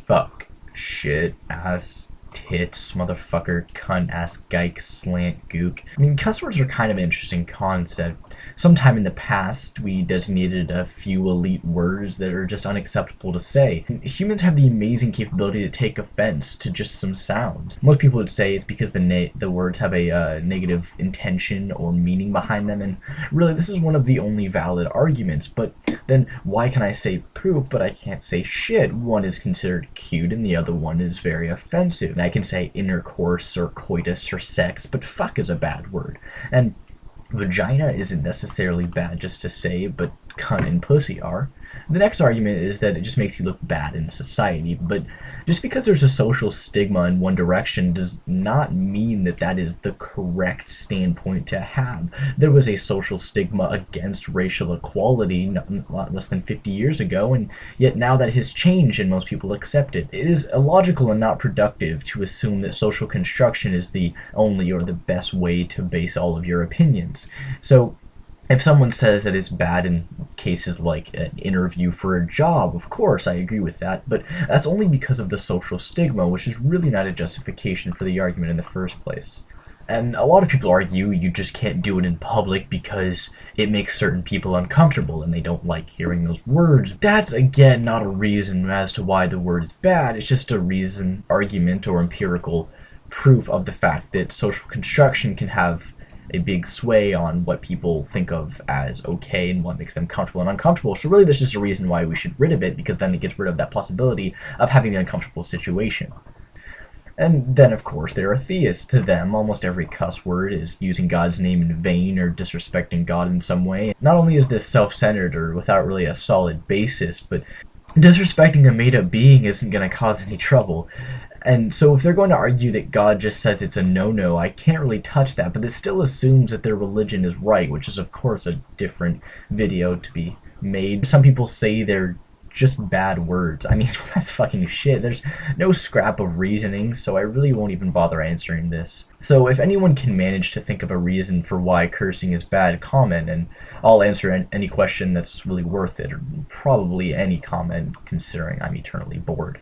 fuck, shit, ass, tits, motherfucker, cunt, ass, gyke, slant, gook. I mean, cuss words are kind of an interesting concept. Sometime in the past, we designated a few elite words that are just unacceptable to say. Humans have the amazing capability to take offense to just some sounds. Most people would say it's because the words have a negative intention or meaning behind them, and really this is one of the only valid arguments. But then why can I say poop but I can't say shit? One is considered cute and the other one is very offensive. And I can say intercourse or coitus or sex, but fuck is a bad word. And vagina isn't necessarily bad just to say, but cunt and pussy are. The next argument is that it just makes you look bad in society, but just because there's a social stigma in one direction does not mean that that is the correct standpoint to have. There was a social stigma against racial equality not less than 50 years ago, and yet now that has changed and most people accept it. It is illogical and not productive to assume that social construction is the only or the best way to base all of your opinions. So if someone says that it's bad in cases like an interview for a job, of course I agree with that, but that's only because of the social stigma, which is really not a justification for the argument in the first place. And a lot of people argue you just can't do it in public because it makes certain people uncomfortable and they don't like hearing those words. That's, again, not a reason as to why the word is bad. It's just a reason, argument, or empirical proof of the fact that social construction can have a big sway on what people think of as okay and what makes them comfortable and uncomfortable. So really there's just a reason why we should rid of it, because then it gets rid of that possibility of having the uncomfortable situation. And then, of course, there are theists. To them, almost every cuss word is using God's name in vain or disrespecting God in some way. Not only is this self-centered or without really a solid basis, but disrespecting a made-up being isn't going to cause any trouble. And so if they're going to argue that God just says it's a no-no, I can't really touch that, but it still assumes that their religion is right, which is, of course, a different video to be made. Some people say they're just bad words. I mean, that's fucking shit. There's no scrap of reasoning, so I really won't even bother answering this. So if anyone can manage to think of a reason for why cursing is bad, comment, and I'll answer any question that's really worth it, or probably any comment, considering I'm eternally bored.